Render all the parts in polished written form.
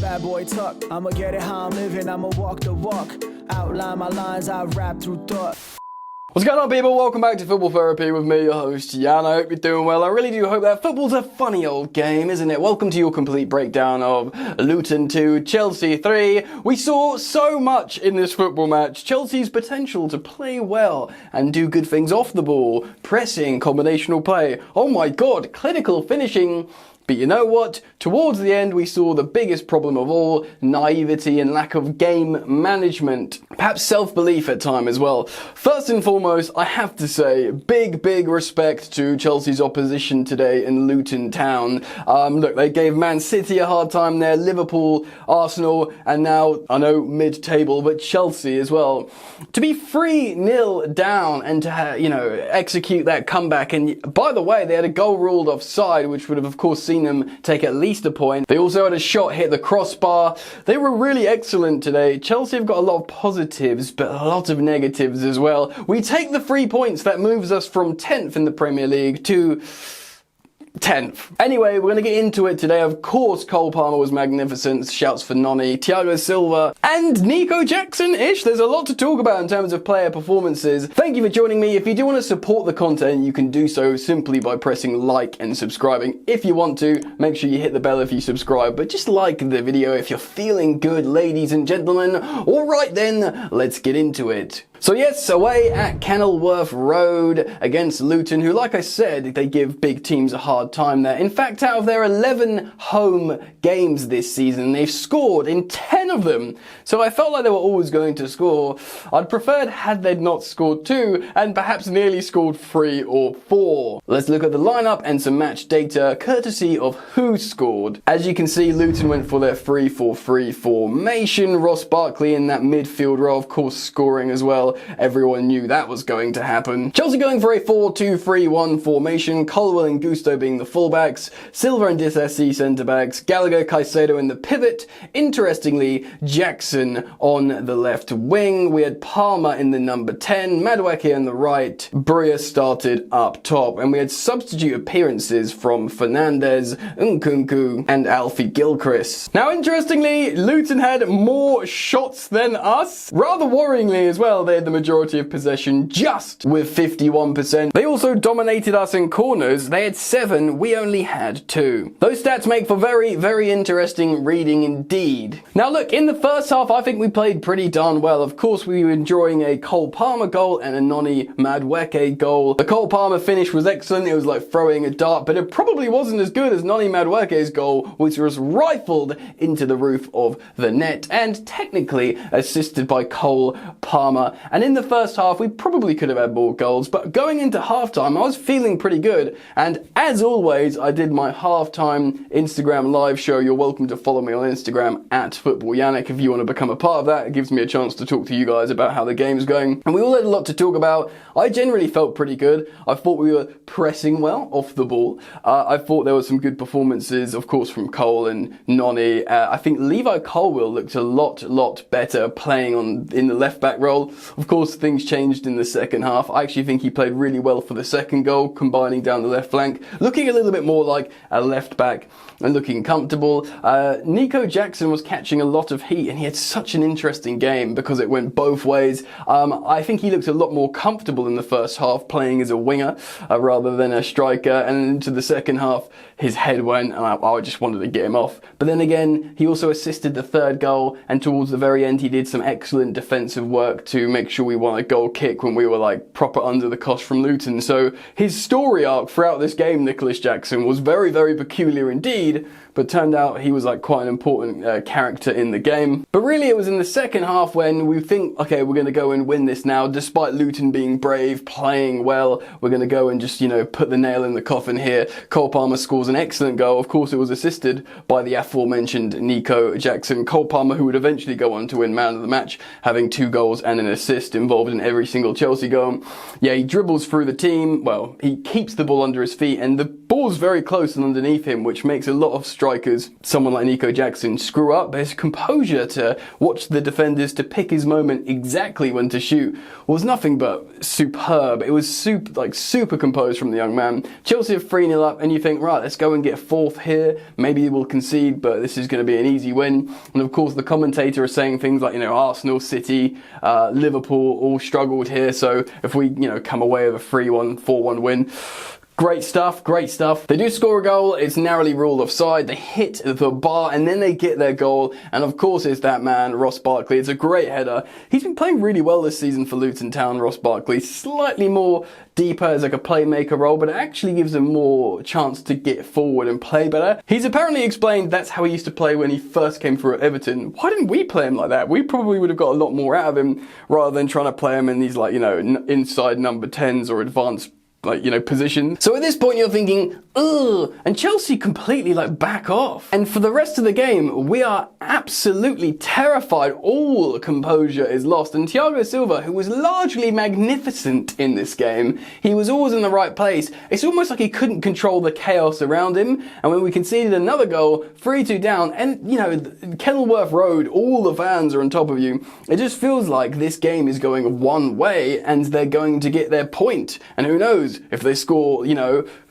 bad boy tuck. I'ma get it how I'm living, I'ma walk the walk. Outline my lines, I rap through thought. What's going on, people? Welcome back to Football Therapy with me, your host, Jan. I hope you're doing well. I really do hope that football's a funny old game, isn't it? Welcome to your complete breakdown of Luton 2, Chelsea 3. We saw so much in this football match. Chelsea's potential to play well and do good things off the ball. Pressing, combinational play. Oh my god, clinical finishing. But you know what? Towards the end, we saw the biggest problem of all, naivety and lack of game management. Perhaps self-belief at time as well. First and foremost, I have to say, big respect to Chelsea's opposition today in Luton Town. Look, they gave Man City a hard time there, Liverpool, Arsenal, and now, I know, mid-table, but Chelsea as well. To be 3-0 down and to, execute that comeback, and by the way, they had a goal ruled offside, which would have, of course, seen them take at least a point. They also had a shot hit the crossbar. They were really excellent today. Chelsea have got a lot of positives, but a lot of negatives as well. We take the 3 points that moves us from 10th in the Premier League to 10th. Anyway, we're going to get into it today. Of course, Cole Palmer was magnificent. Shouts for Noni, Thiago Silva, and Nico Jackson-ish. There's a lot to talk about in terms of player performances. Thank you for joining me. If you do want to support the content, you can do so simply by pressing like and subscribing. If you want to, make sure you hit the bell if you subscribe, but just like the video if you're feeling good, ladies and gentlemen. Alright then, let's get into it. So yes, away at Kenilworth Road against Luton, who, like I said, they give big teams a hard time there. In fact, out of their 11 home games this season, they've scored in 10 of them. So I felt like they were always going to score. I'd preferred had they not scored 2 and perhaps nearly scored 3 or 4. Let's look at the lineup and some match data, courtesy of who scored. As you can see, Luton went for their 3-4-3 formation. Ross Barkley in that midfield role, of course, scoring as well. Everyone knew that was going to happen. Chelsea going for a 4-2-3-1 formation, Colwell and Gusto being the fullbacks, Silva and Disasi centre-backs, Gallagher, Caicedo in the pivot. Interestingly, Jackson on the left wing. We had Palmer in the number 10, Madueke in the right, Breyer started up top, and we had substitute appearances from Fernandez, Nkunku, and Alfie Gilchrist. Now, interestingly, Luton had more shots than us. Rather worryingly as well, they had the majority of possession, just with 51%. They also dominated us in corners. They had 7, we only had 2. Those stats make for very interesting reading indeed. Now look, in the first half, I think we played pretty darn well. Of course, we were enjoying a Cole Palmer goal and a Noni Madueke goal. The Cole Palmer finish was excellent. It was like throwing a dart, but it probably wasn't as good as Noni Madueke's goal, which was rifled into the roof of the net and technically assisted by Cole Palmer. And in the first half, we probably could have had more goals, but going into halftime, I was feeling pretty good. And as always, I did my halftime Instagram live show. You're welcome to follow me on Instagram at FootballYannick if you want to become a part of that. It gives me a chance to talk to you guys about how the game's going. And we all had a lot to talk about. I generally felt pretty good. I thought we were pressing well off the ball. I thought there were some good performances, of course, from Cole and Noni. I think Levi Colwill looked a lot better playing in the left back role. Of course, things changed in the second half. I actually think he played really well for the second goal, combining down the left flank, looking a little bit more like a left back and looking comfortable. Nico Jackson was catching a lot of heat, and he had such an interesting game because it went both ways. I think he looked a lot more comfortable in the first half playing as a winger rather than a striker, and into the second half his head went and I just wanted to get him off. But then again, he also assisted the third goal, and towards the very end he did some excellent defensive work to make sure we won a goal kick when we were like proper under the cosh from Luton. So his story arc throughout this game, Nicholas Jackson, was very peculiar indeed, but turned out he was like quite an important character in the game. But really it was in the second half when we think, okay, we're going to go and win this now, despite Luton being brave, playing well, we're going to go and just, put the nail in the coffin here. Cole Palmer scores an excellent goal. Of course, it was assisted by the aforementioned Nico Jackson. Cole Palmer, who would eventually go on to win Man of the Match, having 2 goals and an assist. assist involved in every single Chelsea goal. Yeah, he dribbles through the team. Well, he keeps the ball under his feet, and the ball's very close and underneath him, which makes a lot of strikers, someone like Nico Jackson, screw up. But his composure to watch the defenders, to pick his moment exactly when to shoot, was nothing but superb. It was super composed from the young man. Chelsea are 3-0 up, and you think, right, let's go and get fourth here. Maybe we'll concede, but this is going to be an easy win. And of course, the commentator is saying things like, Arsenal, City, Liverpool all struggled here. So if we, come away with a 3-1, 4-1 win, great stuff, great stuff. They do score a goal, it's narrowly ruled offside, they hit the bar and then they get their goal, and of course it's that man, Ross Barkley. It's a great header. He's been playing really well this season for Luton Town, Ross Barkley. Slightly more deeper as like a playmaker role, but it actually gives him more chance to get forward and play better. He's apparently explained that's how he used to play when he first came through at Everton. Why didn't we play him like that? We probably would have got a lot more out of him rather than trying to play him in these inside number 10s or advanced position. So at this point you're thinking, ugh, and Chelsea completely back off. And for the rest of the game, we are absolutely terrified. All composure is lost. And Thiago Silva, who was largely magnificent in this game, he was always in the right place. It's almost like he couldn't control the chaos around him. And when we conceded another goal, 3-2 down, and Kenilworth Road, all the fans are on top of you. It just feels like this game is going one way and they're going to get their point. And who knows? If they score,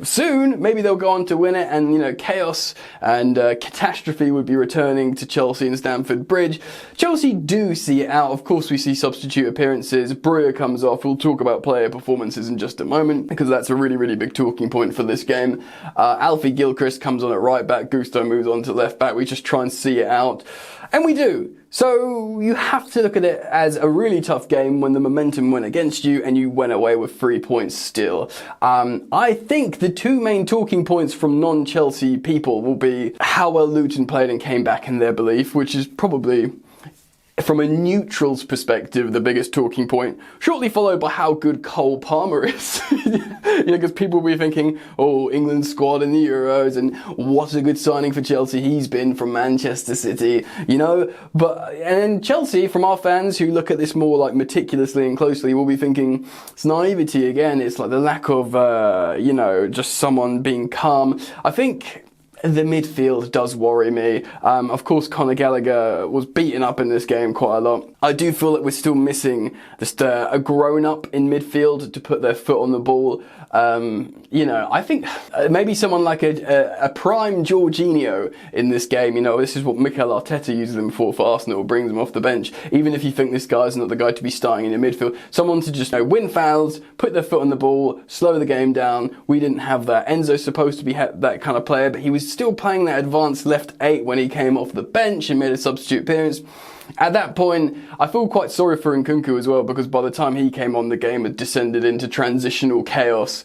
soon, maybe they'll go on to win it, and, chaos and catastrophe would be returning to Chelsea and Stamford Bridge. Chelsea do see it out. Of course, we see substitute appearances. Breuer comes off. We'll talk about player performances in just a moment, because that's a really, really big talking point for this game. Alfie Gilchrist comes on at right back. Gusto moves on to left back. We just try and see it out. And we do. So you have to look at it as a really tough game when the momentum went against you and you went away with 3 points still. I think the two main talking points from non-Chelsea people will be how well Luton played and came back in their belief, which is probably, from a neutral's perspective, the biggest talking point, shortly followed by how good Cole Palmer is. Because people will be thinking, oh, England's squad in the Euros, and what a good signing for Chelsea he's been from Manchester City, But, and then Chelsea, from our fans who look at this more meticulously and closely, will be thinking, it's naivety again, it's the lack of, just someone being calm. I think the midfield does worry me. Of course, Conor Gallagher was beaten up in this game quite a lot. I do feel that we're still missing just a grown-up in midfield to put their foot on the ball. I think maybe someone like a prime Jorginho in this game. This is what Mikel Arteta uses him for Arsenal, brings him off the bench. Even if you think this guy's not the guy to be starting in the midfield, someone to just win fouls, put their foot on the ball, slow the game down. We didn't have that. Enzo's supposed to be that kind of player, but he was still playing that advanced left 8 when he came off the bench and made a substitute appearance. At that point, I feel quite sorry for Nkunku as well, because by the time he came on, the game had descended into transitional chaos.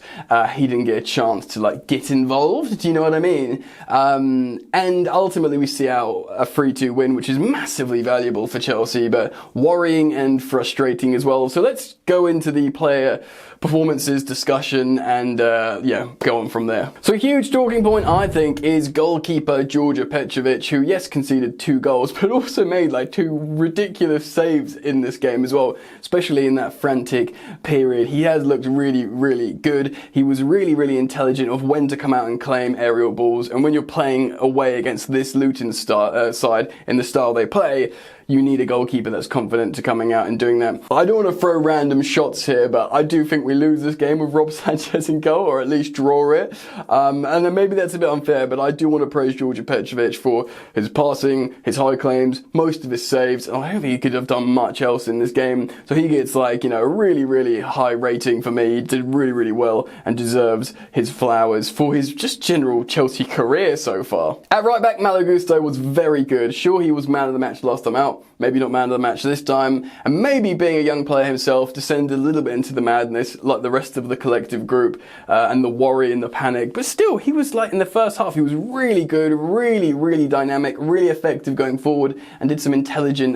He didn't get a chance to get involved. Do you know what I mean? And ultimately we see out a 3-2 win, which is massively valuable for Chelsea, but worrying and frustrating as well. So let's go into the player performances discussion and go on from there. So a huge talking point, I think, is goalkeeper Georgia Petrovic, who yes conceded 2 goals, but also made 2 ridiculous saves in this game as well, especially in that frantic period. He has looked really, really good. He was really, really intelligent of when to come out and claim aerial balls, and when you're playing away against this Luton side in the style they play, you need a goalkeeper that's confident to coming out and doing that. I don't want to throw random shots here, but I do think we lose this game with Rob Sanchez in goal, or at least draw it. And then maybe that's a bit unfair, but I do want to praise Georgia Petrovic for his passing, his high claims, most of his saves. I don't think he could have done much else in this game. So he gets a really, really high rating for me. He did really, really well and deserves his flowers for his just general Chelsea career so far. At right back, Malo Gusto was very good. Sure, he was man of the match last time out. Maybe not man of the match this time, and maybe being a young player himself descended a little bit into the madness like the rest of the collective group and the worry and the panic, but still he was in the first half he was really good, really, really dynamic, really effective going forward, and did some intelligent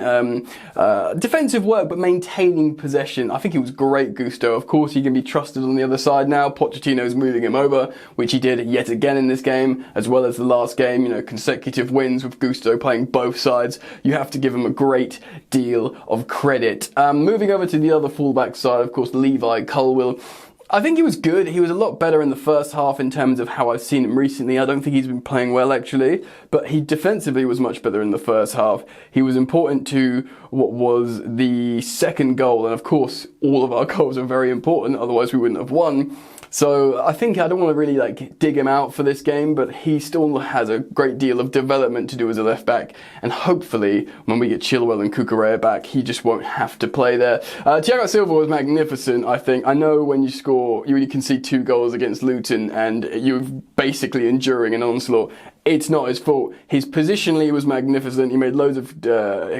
defensive work but maintaining possession. I think he was great, Gusto. Of course he can be trusted on the other side now. Pochettino's moving him over, which he did yet again in this game, as well as the last game. Consecutive wins with Gusto playing both sides. You have to give him a great deal of credit. Moving over to the other fullback side, of course, Levi Colwill. I think he was good. He was a lot better in the first half in terms of how I've seen him recently. I don't think he's been playing well, actually, but he defensively was much better in the first half. He was important to what was the second goal, and of course, all of our goals are very important, otherwise we wouldn't have won. So I think I don't want to really dig him out for this game, but he still has a great deal of development to do as a left back, and hopefully when we get Chilwell and Cucurella back, he just won't have to play there. Thiago Silva was magnificent, I think. I know when you score, you really can see 2 goals against Luton and you're basically enduring an onslaught. It's not his fault. His positionally was magnificent. He made loads of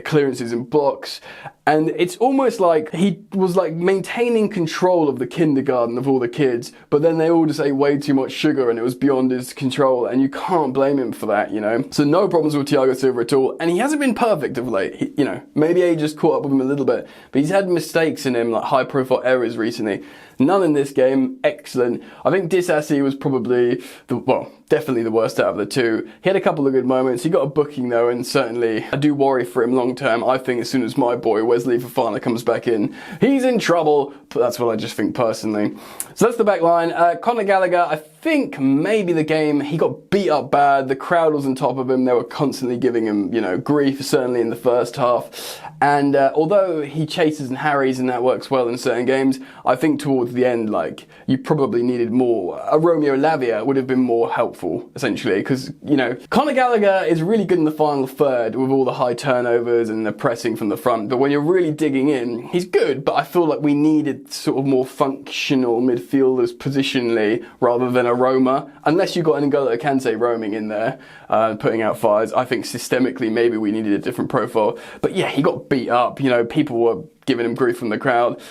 clearances and blocks. And it's almost like he was maintaining control of the kindergarten of all the kids, but then they all just ate way too much sugar and it was beyond his control, and you can't blame him for that, you know. So no problems with Thiago Silva at all, and he hasn't been perfect of late. Maybe age just caught up with him a little bit, but he's had mistakes in him, like high-profile errors recently. None in this game. Excellent. I think Disasi was probably definitely the worst out of the two. He had a couple of good moments. He got a booking though, and certainly I do worry for him long term. I think as soon as my boy Wesley Fofana comes back in, he's in trouble. But that's what I just think personally. So that's the back line. Conor Gallagher, I think maybe the game, he got beat up bad. The crowd was on top of him. They were constantly giving him, grief, certainly in the first half. And although he chases and harries and that works well in certain games, I think towards the end, you probably needed more. A Romeo Lavia would have been more helpful, essentially, because, Conor Gallagher is really good in the final third with all the high turnovers and the pressing from the front. But when you're really digging in, he's good, but I feel like we needed sort of more functional midfielders positionally rather than a roamer. Unless you got N'Golo Kante roaming in there, putting out fires. I think systemically maybe we needed a different profile. But yeah, he got beat up. People were giving him grief from the crowd.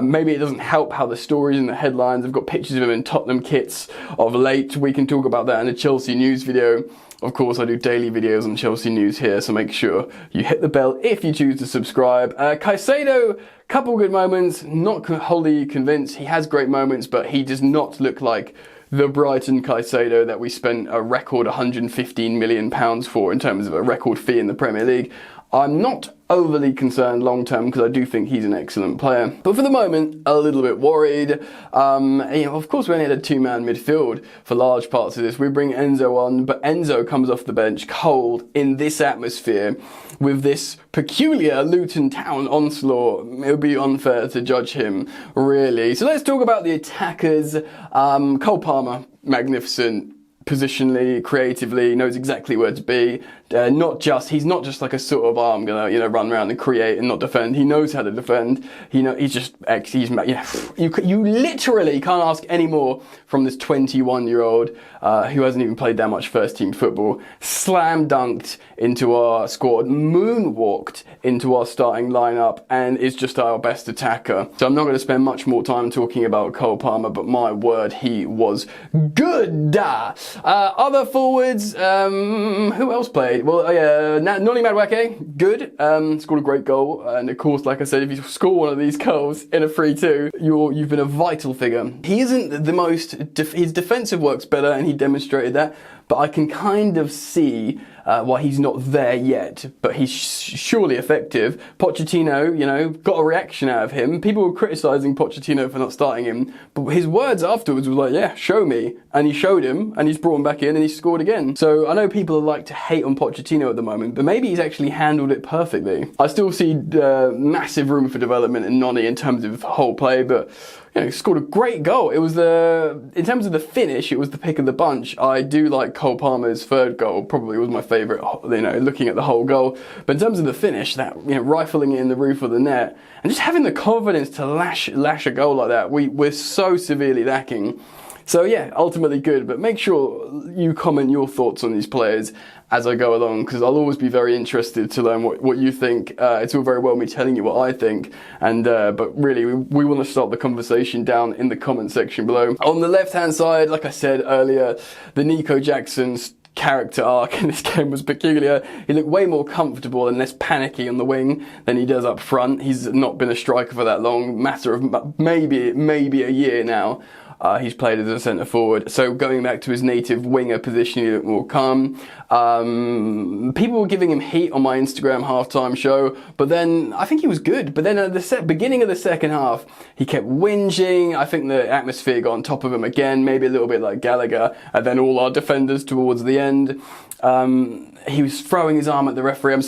Maybe it doesn't help how the stories and the headlines have got pictures of him in Tottenham kits of late. We can talk about that in a Chelsea news video. Of course, I do daily videos on Chelsea news here, so make sure you hit the bell if you choose to subscribe. Caicedo, couple good moments, not wholly convinced. He has great moments, but he does not look like the Brighton Caicedo that we spent a record £115 million for in terms of a record fee in the Premier League. I'm not overly concerned long term because I do think he's an excellent player. But for the moment, a little bit worried. Of course, we only had a 2-man midfield for large parts of this. We bring Enzo on, but Enzo comes off the bench cold in this atmosphere with this peculiar Luton Town onslaught. It would be unfair to judge him, really. So let's talk about the attackers. Cole Palmer, magnificent. Positionally, creatively, knows exactly where to be. He's not just like a sort of arm gonna run around and create and not defend. He knows how to defend. You literally can't ask any more from this 21-year-old who hasn't even played that much first team football. Slam dunked into our squad, moonwalked into our starting lineup, and is just our best attacker. So I'm not going to spend much more time talking about Cole Palmer, but my word, he was good. Other forwards, who else played? Well, Noni Madueke, good. Scored a great goal, and of course, like I said, if you score one of these goals in a 3-2, you've been a vital figure. He isn't the most. His defensive work's better, and he demonstrated that. But I can kind of see why he's not there yet. But he's surely effective. Pochettino, got a reaction out of him. People were criticising Pochettino for not starting him. But his words afterwards was like, yeah, show me. And he showed him, and he's brought him back in, and he scored again. So I know people like to hate on Pochettino at the moment, but maybe he's actually handled it perfectly. I still see massive room for development in Noni in terms of whole play, but he scored a great goal. It was in terms of the finish, it was the pick of the bunch. I do like Cole Palmer's third goal, probably was my favourite, looking at the whole goal. But in terms of the finish, that, rifling it in the roof of the net, and just having the confidence to lash a goal like that, we're so severely lacking. So yeah, ultimately good, but make sure you comment your thoughts on these players as I go along, because I'll always be very interested to learn what you think. It's all very well me telling you what I think, and but really we want to start the conversation down in the comment section below. On the left hand side, like I said earlier, the Nico Jackson's character arc in this game was peculiar. He looked way more comfortable and less panicky on the wing than he does up front. He's not been a striker for that long, matter of maybe a year now. He's played as a centre forward, so going back to his native winger position, he looked more calm. People were giving him heat on my Instagram halftime show, but then I think he was good. But then at the beginning of the second half, he kept whinging. I think the atmosphere got on top of him again, maybe a little bit like Gallagher, and then all our defenders towards the end. He was throwing his arm at the referee.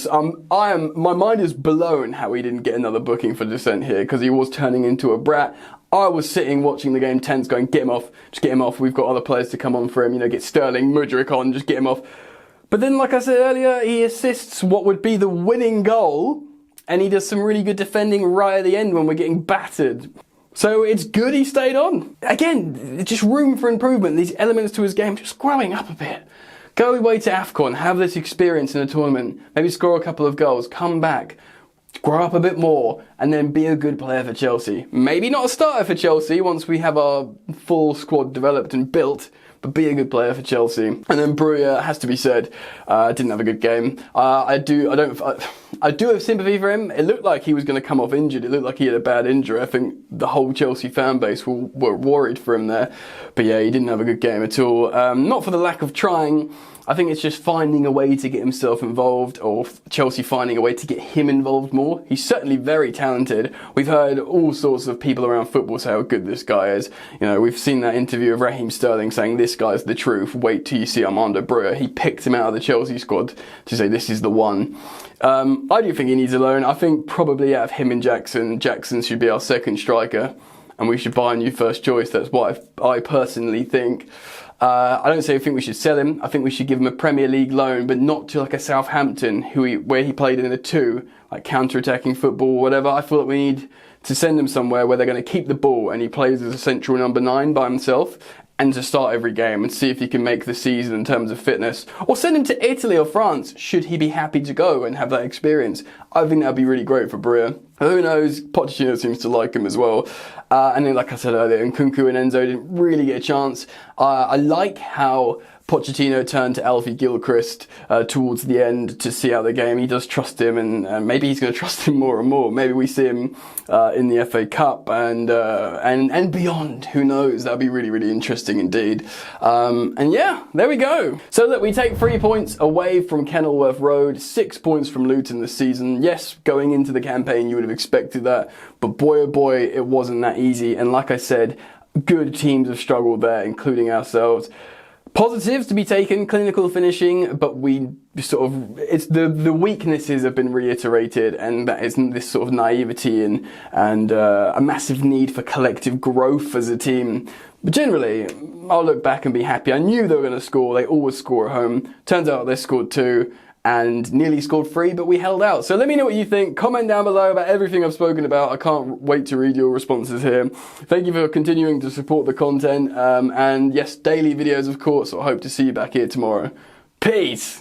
My mind is blown how he didn't get another booking for dissent here, because he was turning into a brat. I was sitting watching the game tense, going, get him off, just get him off. We've got other players to come on for him, get Sterling, Mudryk on, just get him off. But then, like I said earlier, he assists what would be the winning goal, and he does some really good defending right at the end when we're getting battered. So it's good he stayed on. Again, just room for improvement. These elements to his game just growing up a bit. Go away to AFCON, have this experience in a tournament, maybe score a couple of goals, come back, grow up a bit more, and then be a good player for Chelsea. Maybe not a starter for Chelsea once we have our full squad developed and built, but be a good player for Chelsea. And then Breuer, has to be said, didn't have a good game. I do have sympathy for him. It looked like he was going to come off injured. It looked like he had a bad injury. I think the whole Chelsea fan base were worried for him there. But yeah, he didn't have a good game at all. Not for the lack of trying. I think it's just finding a way to get himself involved, or Chelsea finding a way to get him involved more. He's certainly very talented. We've heard all sorts of people around football say how good this guy is. We've seen that interview of Raheem Sterling saying this guy's the truth. Wait till you see Armando Breuer. He picked him out of the Chelsea squad to say this is the one. I do think he needs a loan. I think probably out of him and Jackson should be our second striker, and we should buy a new first choice. That's what I personally think. I don't think we should sell him. I think we should give him a Premier League loan, but not to like a Southampton where he played in a 2, like counter-attacking football or whatever. I feel like we need to send him somewhere where they're going to keep the ball and he plays as a central number 9 by himself, and to start every game and see if he can make the season in terms of fitness. Or send him to Italy or France, should he be happy to go and have that experience. I think that'd be really great for Breuer. Who knows, Pochettino seems to like him as well. And then, like I said earlier, Nkunku and Enzo didn't really get a chance. I like how Pochettino turned to Alfie Gilchrist towards the end to see out the game. He does trust him, and maybe he's going to trust him more and more. Maybe we see him in the FA Cup and beyond. Who knows? That'd be really, really interesting indeed. And yeah, there we go. So look, we take 3 points away from Kenilworth Road, 6 points from Luton this season. Yes, going into the campaign, you would have expected that, but boy, oh boy, it wasn't that easy. And like I said, good teams have struggled there, including ourselves. Positives to be taken, clinical finishing, but it's the weaknesses have been reiterated, and that is this sort of naivety and a massive need for collective growth as a team. But generally, I'll look back and be happy. I knew they were going to score. They always score at home. Turns out they scored 2 and nearly scored 3, but we held out. So let me know what you think. Comment down below about everything I've spoken about. I can't wait to read your responses here. Thank you for continuing to support the content. And yes, daily videos, of course. So I hope to see you back here tomorrow. Peace!